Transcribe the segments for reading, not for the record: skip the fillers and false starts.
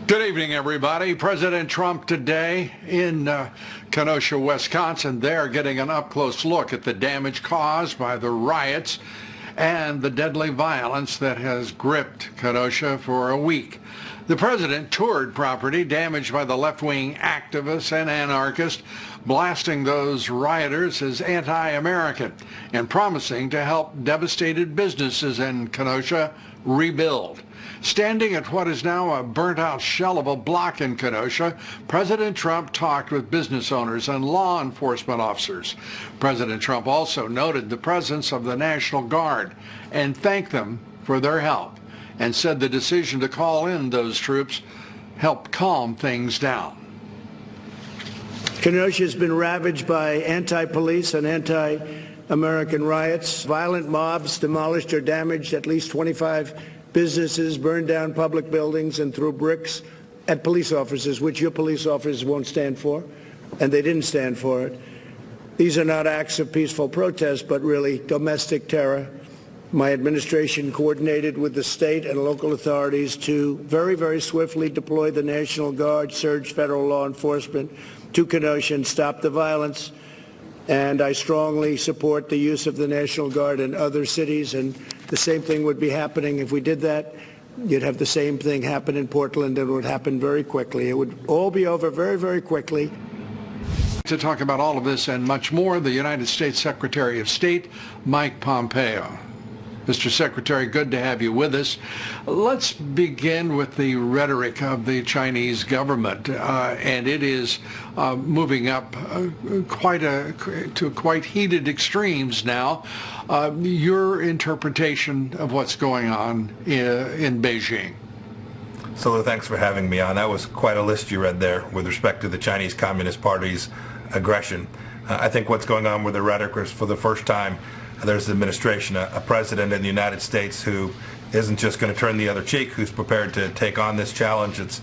Good evening, everybody. President Trump today in Kenosha, Wisconsin. They're getting an up-close look at the damage caused by the riots and the deadly violence that has gripped Kenosha for a week. The president toured property damaged by the left-wing activists and anarchists, blasting those rioters as anti-American and promising to help devastated businesses in Kenosha rebuild. Standing at what is now a burnt-out shell of a block in Kenosha, President Trump talked with business owners and law enforcement officers. President Trump also noted the presence of the National Guard and thanked them for their help, and said the decision to call in those troops helped calm things down. Kenosha has been ravaged by anti-police and anti-American riots. Violent mobs demolished or damaged at least 25 businesses, burned down public buildings, and threw bricks at police officers, which your police officers won't stand for, and they didn't stand for it. These are not acts of peaceful protest, but really domestic terror. My administration coordinated with the state and local authorities to very, very swiftly deploy the National Guard, surge federal law enforcement to Kenosha and stop the violence. And I strongly support the use of the National Guard in other cities, and the same thing would be happening if we did that. You'd have the same thing happen in Portland, and it would happen very quickly. It would all be over very, very quickly. To talk about all of this and much more, the United States Secretary of State, Mike Pompeo. Mr. Secretary, good to have you with us. Let's begin with the rhetoric of the Chinese government, and it is moving up to quite heated extremes now. Your interpretation of what's going on in Beijing. So thanks for having me on. That was quite a list you read there with respect to the Chinese Communist Party's aggression. I think what's going on with the rhetoric is, for the first time, there's an administration, a president in the United States who isn't just going to turn the other cheek, who's prepared to take on this challenge. It's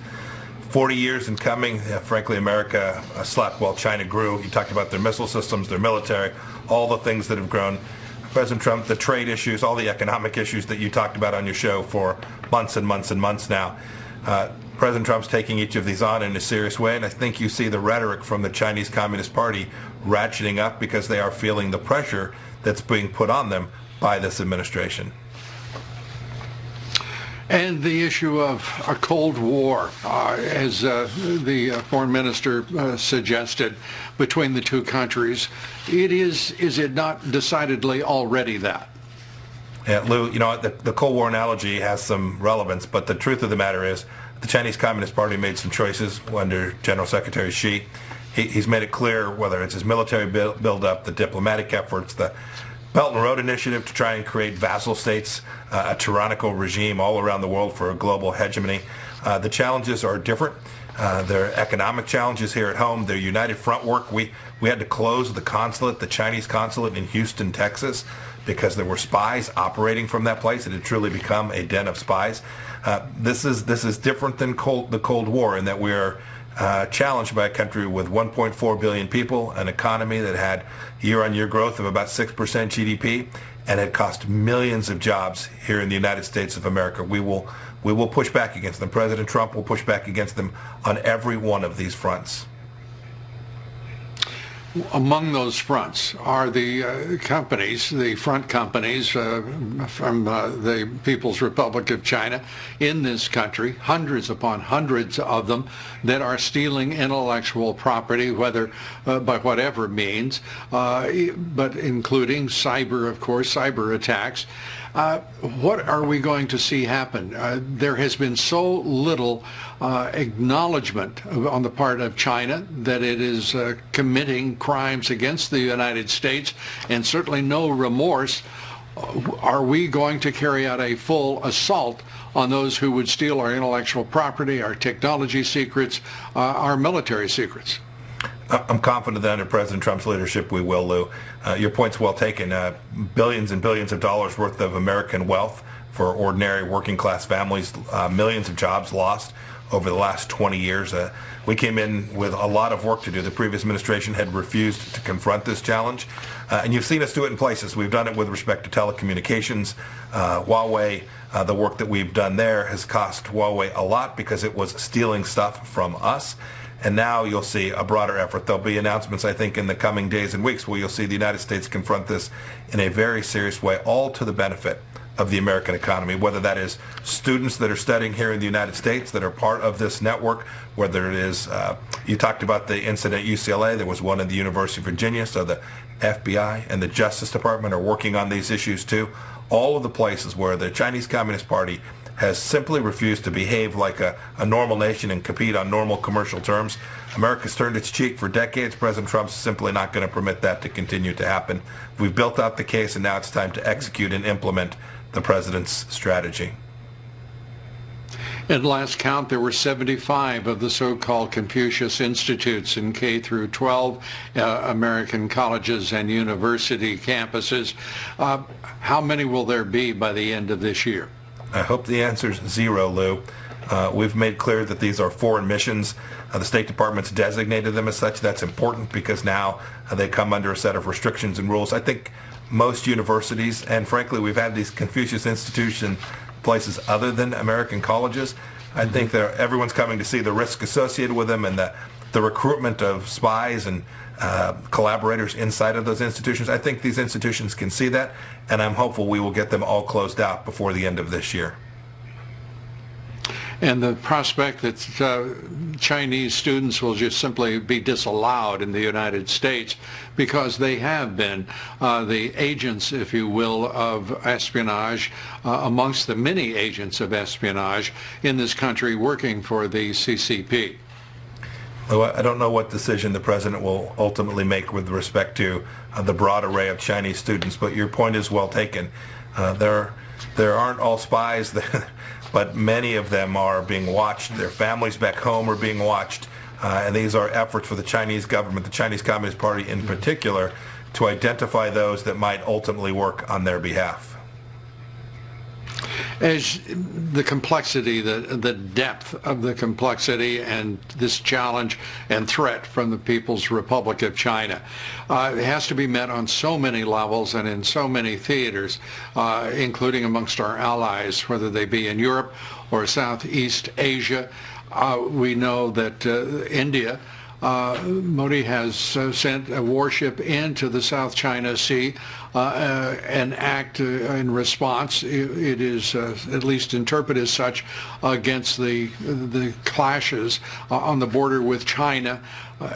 40 years in coming. Frankly, America slept while China grew. You talked about their missile systems, their military, all the things that have grown. President Trump, the trade issues, all the economic issues that you talked about on your show for months and months and months now. President Trump's taking each of these on in a serious way, and I think you see the rhetoric from the Chinese Communist Party ratcheting up because they are feeling the pressure that's being put on them by this administration. And the issue of a Cold War, as the foreign minister suggested, between the two countries, is it not decidedly already that? Yeah, Lou, you know, the Cold War analogy has some relevance, but the truth of the matter is the Chinese Communist Party made some choices under General Secretary Xi. He's made it clear, whether it's his military build-up, the diplomatic efforts, the Belt and Road Initiative to try and create vassal states, a tyrannical regime all around the world for a global hegemony. The challenges are different. There are economic challenges here at home. Their United Front work. We had to close the consulate, the Chinese consulate in Houston, Texas, because there were spies operating from that place. It had truly become a den of spies. This is different than the Cold War in that we are challenged by a country with 1.4 billion people, an economy that had year-on-year growth of about 6% GDP, and had cost millions of jobs here in the United States of America. We will push back against them. President Trump will push back against them on every one of these fronts. Among those fronts are the companies, the front companies from the People's Republic of China in this country, hundreds upon hundreds of them, that are stealing intellectual property, whether by whatever means, but including cyber, of course, cyber attacks. What are we going to see happen? There has been so little acknowledgement on the part of China that it is committing crimes against the United States, and certainly no remorse. Are we going to carry out a full assault on those who would steal our intellectual property, our technology secrets, our military secrets? I'm confident that under President Trump's leadership we will, Lou. Your point's well taken. Billions and billions of dollars worth of American wealth for ordinary working class families, millions of jobs lost over the last 20 years. We came in with a lot of work to do. The previous administration had refused to confront this challenge. And you've seen us do it in places. We've done it with respect to telecommunications, Huawei, The work that we've done there has cost Huawei a lot because it was stealing stuff from us. And now you'll see a broader effort. There'll be announcements, I think, in the coming days and weeks where you'll see the United States confront this in a very serious way, all to the benefit of the American economy, whether that is students that are studying here in the United States that are part of this network, whether it is, you talked about the incident at UCLA, there was one at the University of Virginia, so the FBI and the Justice Department are working on these issues too. All of the places where the Chinese Communist Party has simply refused to behave like a normal nation and compete on normal commercial terms. America's turned its cheek for decades. President Trump's simply not going to permit that to continue to happen. We've built out the case, and now it's time to execute and implement the president's strategy. At last count, there were 75 of the so-called Confucius Institutes in K through 12 American colleges and university campuses. How many will there be by the end of this year? I hope the answer is 0, Lou. We've made clear that these are foreign missions. The State Department's designated them as such. That's important because now they come under a set of restrictions and rules. I think most universities, and frankly, we've had these Confucius institution places other than American colleges. I think that everyone's coming to see the risk associated with them and the recruitment of spies and collaborators inside of those institutions. I think these institutions can see that, and I'm hopeful we will get them all closed out before the end of this year. And the prospect that Chinese students will just simply be disallowed in the United States because they have been the agents, if you will, of espionage amongst the many agents of espionage in this country working for the CCP. Well, I don't know what decision the president will ultimately make with respect to the broad array of Chinese students, but your point is well taken. There aren't all spies, but many of them are being watched. Their families back home are being watched, and these are efforts for the Chinese government, the Chinese Communist Party in particular, to identify those that might ultimately work on their behalf. As the complexity, the depth of the complexity and this challenge and threat from the People's Republic of China, it has to be met on so many levels and in so many theaters, including amongst our allies, whether they be in Europe or Southeast Asia. We know that India, Modi has sent a warship into the South China Sea, an act in response. It is at least interpreted as such against the clashes on the border with China,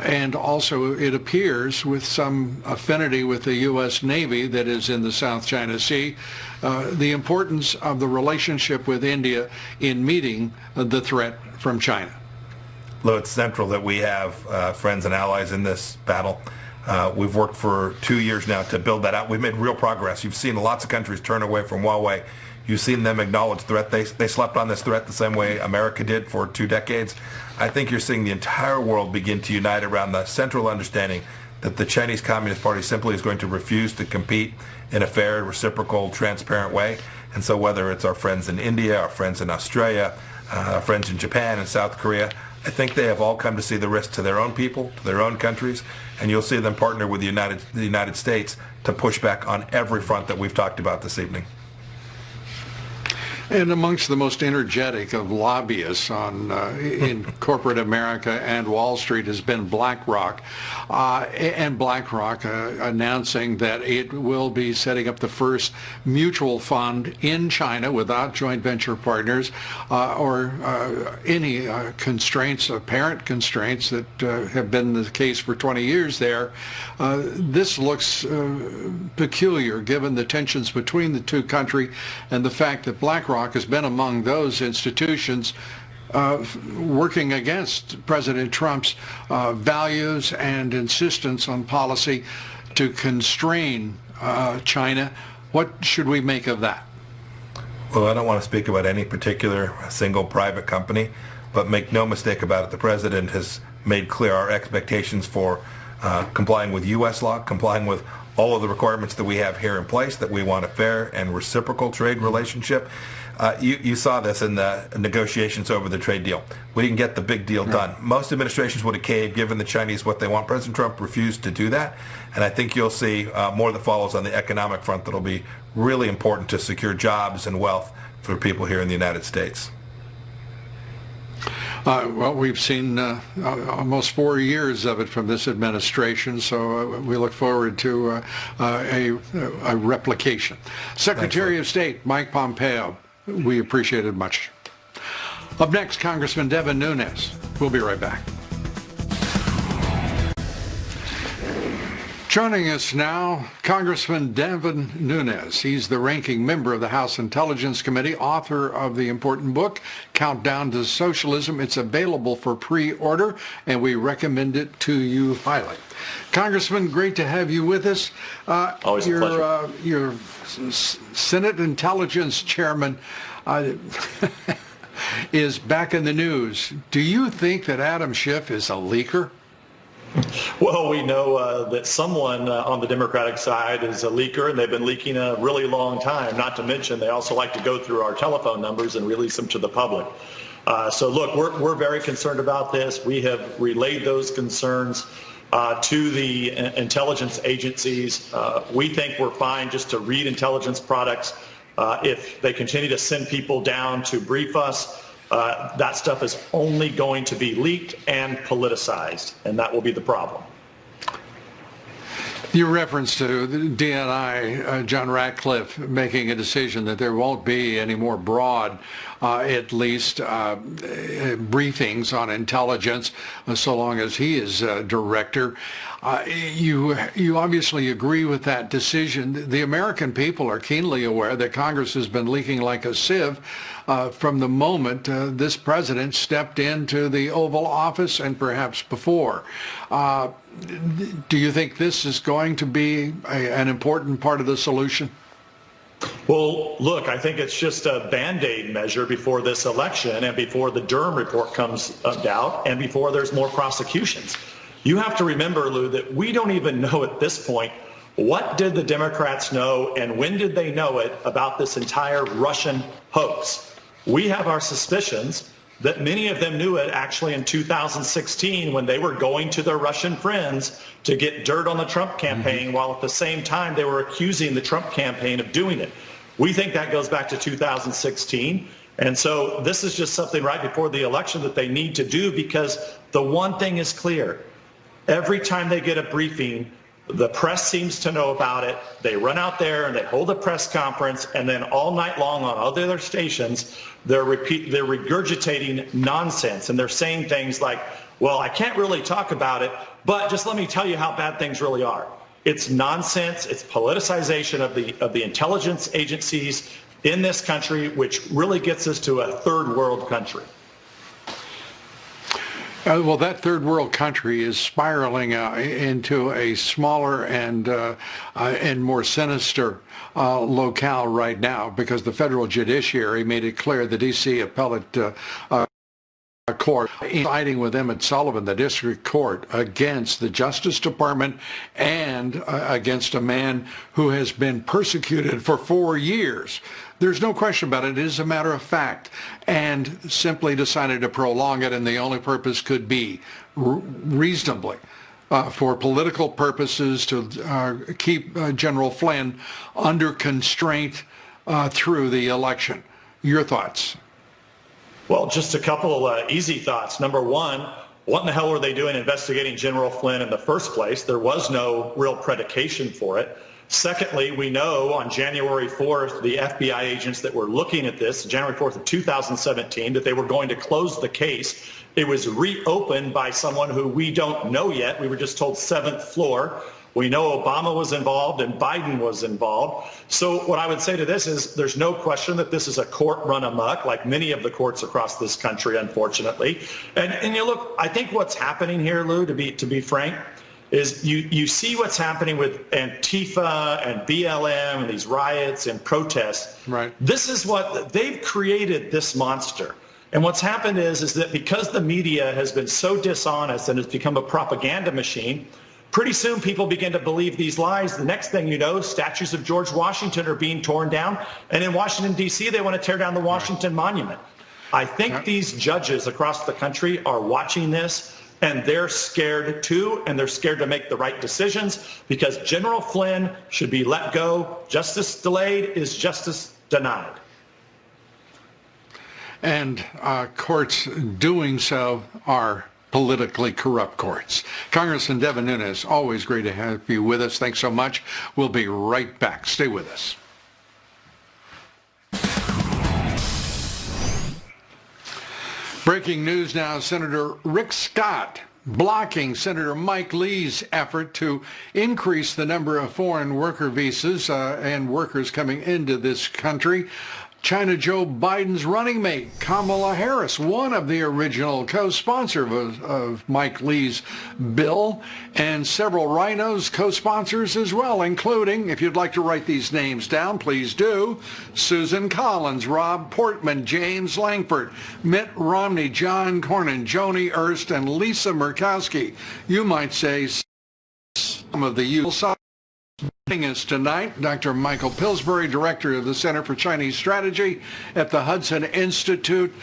and also it appears with some affinity with the U.S. Navy that is in the South China Sea. The importance of the relationship with India in meeting the threat from China. Lou, it's central that we have friends and allies in this battle. We've worked for 2 years now to build that out. We've made real progress. You've seen lots of countries turn away from Huawei. You've seen them acknowledge threat. They slept on this threat the same way America did for 2 decades. I think you're seeing the entire world begin to unite around the central understanding that the Chinese Communist Party simply is going to refuse to compete in a fair, reciprocal, transparent way. And so whether it's our friends in India, our friends in Australia, our friends in Japan and South Korea, I think they have all come to see the risk to their own people, to their own countries, and you'll see them partner with the United States to push back on every front that we've talked about this evening. And amongst the most energetic of lobbyists in corporate America and Wall Street has been BlackRock. And BlackRock announcing that it will be setting up the first mutual fund in China without joint venture partners or any constraints, apparent constraints that have been the case for 20 years there. This looks peculiar given the tensions between the two countries and the fact that BlackRock has been among those institutions working against President Trump's values and insistence on policy to constrain China. What should we make of that? Well, I don't want to speak about any particular single private company, but make no mistake about it, the President has made clear our expectations for complying with U.S. law, complying with all of the requirements that we have here in place, that we want a fair and reciprocal trade relationship. You saw this in the negotiations over the trade deal. We didn't get the big deal done. Most administrations would have caved, given the Chinese what they want. President Trump refused to do that, and I think you'll see more that follows on the economic front that'll be really important to secure jobs and wealth for people here in the United States. Well, we've seen almost 4 years of it from this administration, so we look forward to a replication. Secretary of State Mike Pompeo, we appreciate it much. Up next, Congressman Devin Nunes. We'll be right back. Joining us now, Congressman Devin Nunes. He's the ranking member of the House Intelligence Committee, author of the important book, Countdown to Socialism. It's available for pre-order, and we recommend it to you highly. Congressman, great to have you with us. Always a pleasure. Your Senate Intelligence Chairman is back in the news. Do you think that Adam Schiff is a leaker? Well, we know that someone on the Democratic side is a leaker, and they've been leaking a really long time. Not to mention, they also like to go through our telephone numbers and release them to the public. So, look, we're very concerned about this. We have relayed those concerns to the intelligence agencies. We think we're fine just to read intelligence products. If they continue to send people down to brief us, that stuff is only going to be leaked and politicized, and that will be the problem. Your reference to the DNI, John Ratcliffe, making a decision that there won't be any more broad, at least, briefings on intelligence so long as he is director. You obviously agree with that decision. The American people are keenly aware that Congress has been leaking like a sieve from the moment this president stepped into the Oval Office and perhaps before. Do you think this is going to be an important part of the solution? Well, look, I think it's just a Band-Aid measure before this election and before the Durham report comes out and before there's more prosecutions. You have to remember, Lou, that we don't even know at this point what did the Democrats know and when did they know it about this entire Russian hoax. We have our suspicions that many of them knew it actually in 2016 when they were going to their Russian friends to get dirt on the Trump campaign, while at the same time they were accusing the Trump campaign of doing it. We think that goes back to 2016. And so this is just something right before the election that they need to do, because the one thing is clear. Every time they get a briefing, the press seems to know about it. They run out there and they hold a press conference, and then all night long on all the other stations, they're regurgitating nonsense, and they're saying things like, well, I can't really talk about it, but just let me tell you how bad things really are. It's nonsense. It's politicization of the intelligence agencies in this country, which really gets us to a third world country. Well, that third world country is spiraling into a smaller and more sinister locale right now, because the federal judiciary made it clear the D.C. appellate court siding with Emmett Sullivan, the district court, against the Justice Department and against a man who has been persecuted for 4 years. There's no question about it. It is a matter of fact, and simply decided to prolong it, and the only purpose could be reasonably for political purposes to keep General Flynn under constraint through the election. Your thoughts? Well, just a couple easy thoughts. Number one, what in the hell were they doing investigating General Flynn in the first place? There was no real predication for it. Secondly, we know on January 4th, the FBI agents that were looking at this, January 4th of 2017, that they were going to close the case. It was reopened by someone who we don't know yet. We were just told 7th floor. We know Obama was involved and Biden was involved. So what I would say to this is there's no question that this is a court run amok, like many of the courts across this country, unfortunately. And you look, I think what's happening here, Lou, to be frank, is you see what's happening with Antifa and BLM and these riots and protests. Right. This is what they've created, this monster. And what's happened is that because the media has been so dishonest and has become a propaganda machine, pretty soon people begin to believe these lies. The next thing you know, statues of George Washington are being torn down. And in Washington, D.C., they want to tear down the Washington Monument. I think these judges across the country are watching this, and they're scared too, and they're scared to make the right decisions, because General Flynn should be let go. Justice delayed is justice denied. and courts doing so are politically corrupt courts. Congressman Devin Nunes, always great to have you with us. Thanks so much. We'll be right back. Stay with us. Breaking news now, Senator Rick Scott blocking Senator Mike Lee's effort to increase the number of foreign worker visas and workers coming into this country. China Joe Biden's running mate, Kamala Harris, one of the original co-sponsors of Mike Lee's bill, and several rhinos co-sponsors as well, including, if you'd like to write these names down, please do, Susan Collins, Rob Portman, James Langford, Mitt Romney, John Cornyn, Joni Ernst, and Lisa Murkowski. You might say some of the usual. Joining us tonight, Dr. Michael Pillsbury, Director of the Center for Chinese Strategy at the Hudson Institute.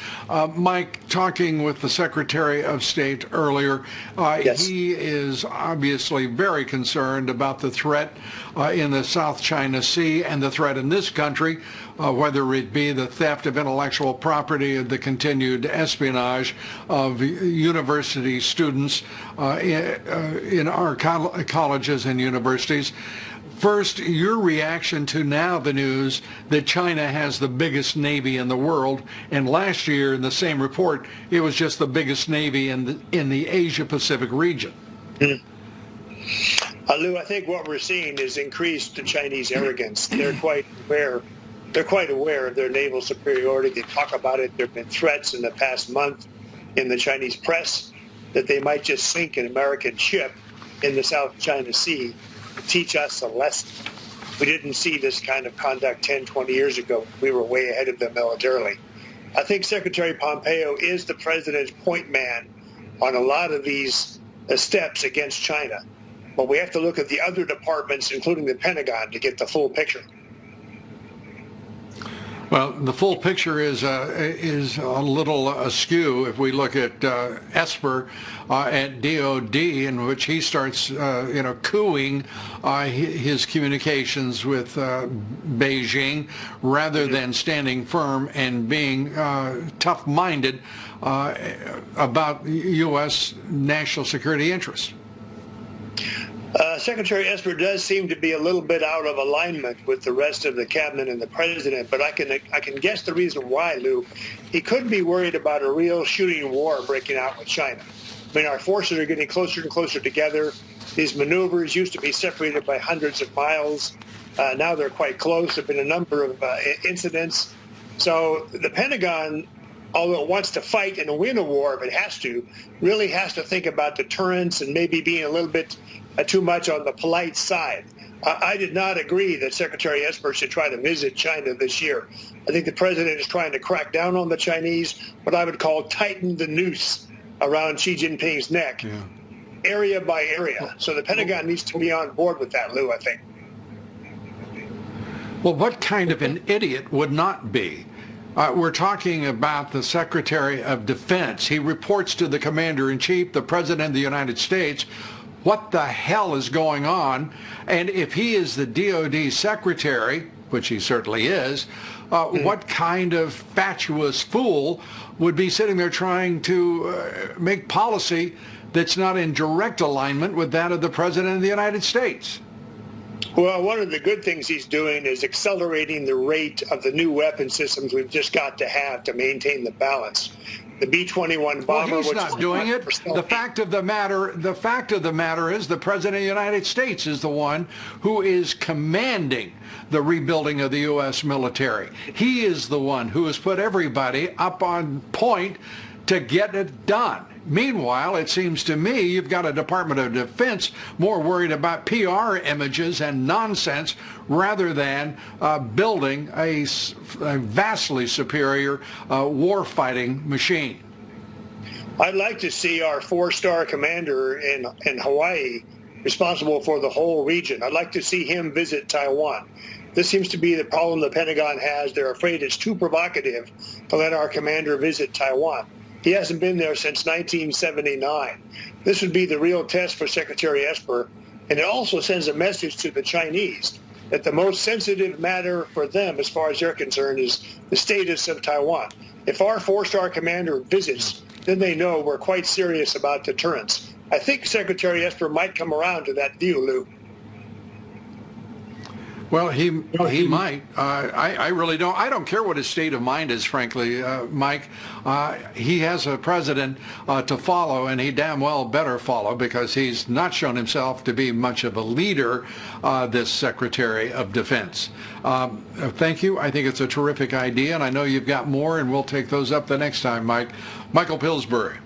Mike, talking with the Secretary of State earlier, Yes. He is obviously very concerned about the threat in the South China Sea and the threat in this country, whether it be the theft of intellectual property, the continued espionage of university students in our colleges and universities. First, your reaction to now the news that China has the biggest navy in the world, and last year in the same report, it was just the biggest navy in the Asia-Pacific region. Lou, I think what we're seeing is increased Chinese arrogance. They're quite aware of their naval superiority. They talk about it. There have been threats in the past month in the Chinese press that they might just sink an American ship in the South China Sea to teach us a lesson. We didn't see this kind of conduct 10, 20 years ago. We were way ahead of them militarily. I think Secretary Pompeo is the president's point man on a lot of these steps against China. But we have to look at the other departments, including the Pentagon, to get the full picture. Well, the full picture is a little askew if we look at Esper at DOD, in which he starts, cooing his communications with Beijing rather than standing firm and being tough-minded about U.S. national security interests. Secretary Esper does seem to be a little bit out of alignment with the rest of the cabinet and the president, but I can guess the reason why, Lou. He could be worried about a real shooting war breaking out with China. I mean, our forces are getting closer and closer together. These maneuvers used to be separated by hundreds of miles. Now they're quite close. There have been a number of incidents. So the Pentagon, although it wants to fight and win a war if it has to, really has to think about deterrence and maybe being a little bit too much on the polite side. I did not agree that Secretary Esper should try to visit China this year. I think the president is trying to crack down on the Chinese, what I would call tighten the noose around Xi Jinping's neck, area by area. So the Pentagon needs to be on board with that, Lou, I think. Well, what kind of an idiot would not be? We're talking about the Secretary of Defense. He reports to the Commander-in-Chief, the President of the United States. What the hell is going on? And if he is the DOD Secretary, which he certainly is, what kind of fatuous fool would be sitting there trying to make policy that's not in direct alignment with that of the President of the United States? Well, one of the good things he's doing is accelerating the rate of the new weapon systems we've just got to have to maintain the balance. The B-21 bomber. Well, he's not doing it. The fact of the matter is the President of the United States is the one who is commanding the rebuilding of the U.S. military. He is the one who has put everybody up on point to get it done. Meanwhile, it seems to me you've got a Department of Defense more worried about PR images and nonsense rather than building a vastly superior war-fighting machine. I'd like to see our four-star commander in Hawaii responsible for the whole region. I'd like to see him visit Taiwan. This seems to be the problem the Pentagon has. They're afraid it's too provocative to let our commander visit Taiwan. He hasn't been there since 1979. This would be the real test for Secretary Esper, and it also sends a message to the Chinese that the most sensitive matter for them, as far as they're concerned, is the status of Taiwan. If our four-star commander visits, then they know we're quite serious about deterrence. I think Secretary Esper might come around to that view, Lou. Well, he might. I really don't. I don't care what his state of mind is, frankly, Mike. He has a president to follow, and he damn well better follow, because he's not shown himself to be much of a leader, this Secretary of Defense. Thank you. I think it's a terrific idea, and I know you've got more, and we'll take those up the next time, Mike. Michael Pillsbury.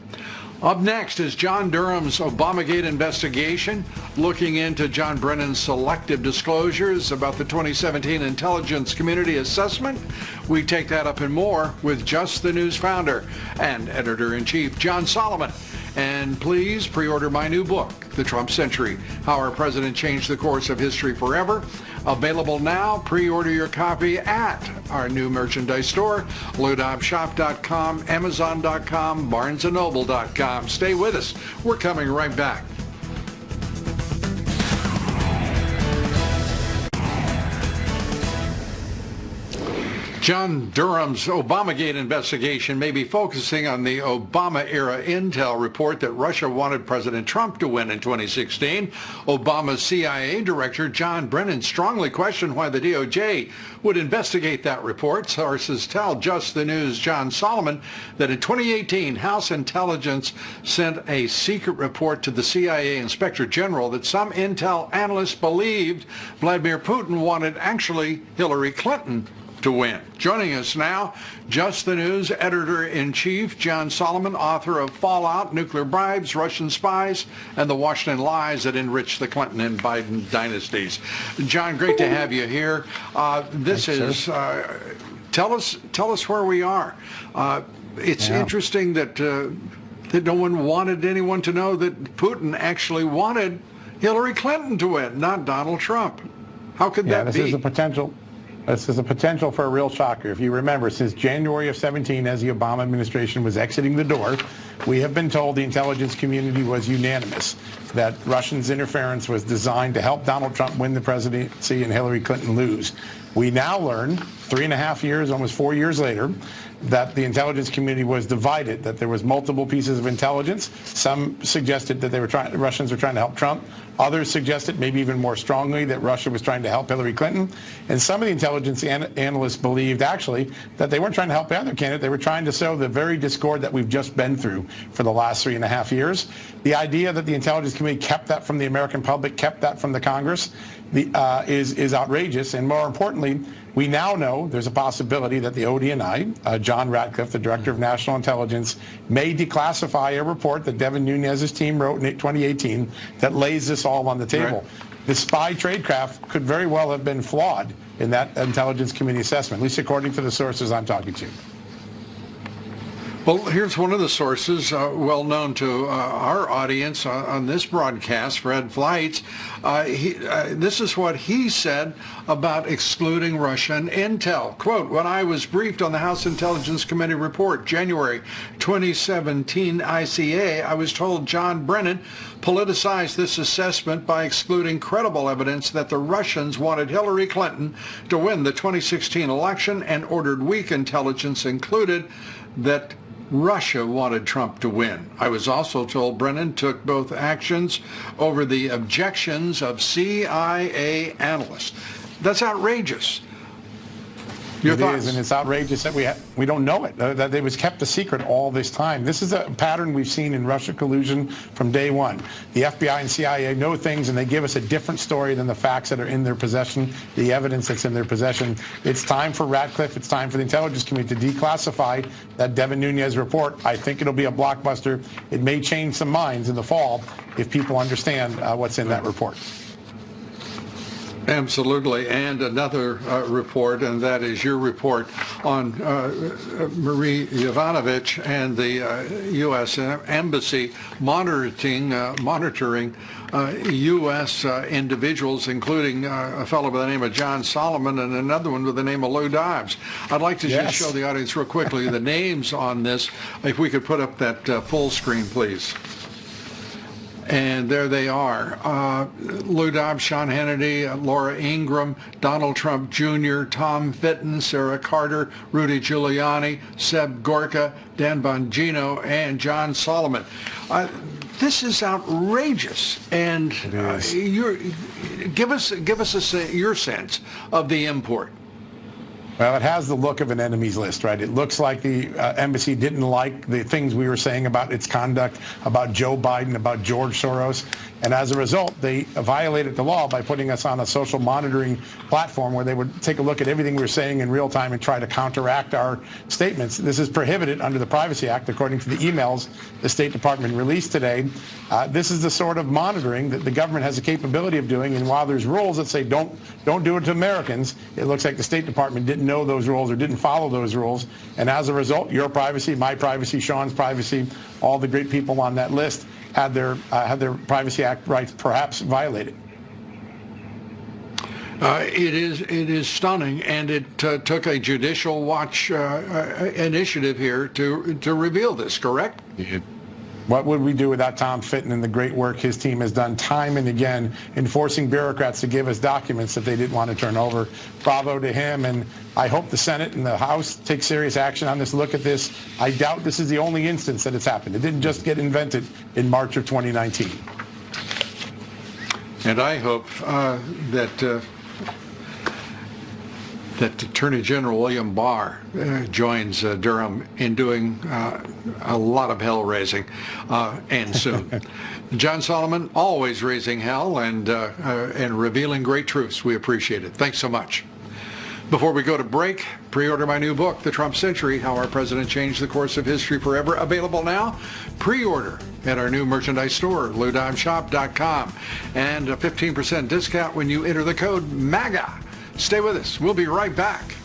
Up next is John Durham's Obamagate investigation, looking into John Brennan's selective disclosures about the 2017 intelligence community assessment. We take that up and more with Just the News founder and editor-in-chief John Solomon. And please pre-order my new book, The Trump Century, How Our President Changed the Course of History Forever. Available now. Pre-order your copy at our new merchandise store, LouDobbsShop.com, Amazon.com, BarnesandNoble.com. Stay with us. We're coming right back. John Durham's Obamagate investigation may be focusing on the Obama-era intel report that Russia wanted President Trump to win in 2016. Obama's CIA director, John Brennan, strongly questioned why the DOJ would investigate that report. Sources tell Just the News' John Solomon that in 2018, House Intelligence sent a secret report to the CIA Inspector General that some intel analysts believed Vladimir Putin wanted actually Hillary Clinton to win. Joining us now, Just the News editor-in-chief John Solomon, author of Fallout, Nuclear Bribes, Russian Spies, and the Washington Lies that enriched the Clinton and Biden dynasties. John, great to have you here. Tell us where we are. It's interesting that that no one wanted anyone to know that Putin actually wanted Hillary Clinton to win, not Donald Trump. How could that be? This is a potential for a real shocker. If you remember, since January of 17, as the Obama administration was exiting the door, we have been told the intelligence community was unanimous that Russians' interference was designed to help Donald Trump win the presidency and Hillary Clinton lose. We now learn, 3.5 years, almost 4 years later, that the intelligence community was divided, that there was multiple pieces of intelligence. Some suggested that the Russians were trying to help Trump. Others suggested, maybe even more strongly, that Russia was trying to help Hillary Clinton. And some of the intelligence analysts believed, actually, that they weren't trying to help the other candidate. They were trying to sow the very discord that we've just been through for the last 3.5 years. The idea that the intelligence community kept that from the American public, kept that from the Congress, is outrageous. And more importantly, we now know there's a possibility that the ODNI, John Ratcliffe, the Director of National Intelligence, may declassify a report that Devin Nunes's team wrote in 2018 that lays this all on the table. Right. The spy tradecraft could very well have been flawed in that intelligence committee assessment, at least according to the sources I'm talking to. Well, here's one of the sources well known to our audience on this broadcast, Fred Fleitz. This is what he said about excluding Russian intel. Quote, when I was briefed on the House Intelligence Committee report, January 2017 ICA, I was told John Brennan politicized this assessment by excluding credible evidence that the Russians wanted Hillary Clinton to win the 2016 election and ordered weak intelligence included that Russia wanted Trump to win. I was also told Brennan took both actions over the objections of CIA analysts. That's outrageous. Your thoughts? It is, and it's outrageous that we don't know it, that it was kept a secret all this time. This is a pattern we've seen in Russia collusion from day one. The FBI and CIA know things, and they give us a different story than the facts that are in their possession, the evidence that's in their possession. It's time for Ratcliffe, it's time for the intelligence community to declassify that Devin Nunes report. I think it'll be a blockbuster. It may change some minds in the fall if people understand what's in that report. Absolutely. And another report, and that is your report on Marie Yovanovitch and the U.S. Embassy monitoring U.S. individuals, including a fellow by the name of John Solomon and another one with the name of Lou Dobbs. I'd like to just show the audience real quickly the names on this. If we could put up that full screen, please. And there they are. Lou Dobbs, Sean Hannity, Laura Ingraham, Donald Trump Jr., Tom Fitton, Sarah Carter, Rudy Giuliani, Seb Gorka, Dan Bongino, and John Solomon. This is outrageous. And give us your sense of the import. Well, it has the look of an enemies list, right? It looks like the embassy didn't like the things we were saying about its conduct, about Joe Biden, about George Soros. And as a result, they violated the law by putting us on a social monitoring platform where they would take a look at everything we were saying in real time and try to counteract our statements. This is prohibited under the Privacy Act, according to the emails the State Department released today. This is the sort of monitoring that the government has the capability of doing. And while there's rules that say don't do it to Americans, it looks like the State Department didn't know those rules or didn't follow those rules. And as a result, your privacy, my privacy, Sean's privacy, all the great people on that list had their Privacy Act rights perhaps violated. It is stunning, and it took a judicial watch initiative here to reveal this, correct? What would we do without Tom Fitton and the great work his team has done time and again in forcing bureaucrats to give us documents that they didn't want to turn over? Bravo to him, and I hope the Senate and the House take serious action on this. Look at this. I doubt this is the only instance that it's happened. It didn't just get invented in March of 2019. And I hope that Attorney General William Barr joins Durham in doing a lot of hell raising, and soon. John Solomon, always raising hell and revealing great truths. We appreciate it. Thanks so much. Before we go to break, pre-order my new book, The Trump Century, How Our President Changed the Course of History Forever. Available now. Pre-order at our new merchandise store, LouDobbsShop.com. And a 15% discount when you enter the code MAGA. Stay with us. We'll be right back.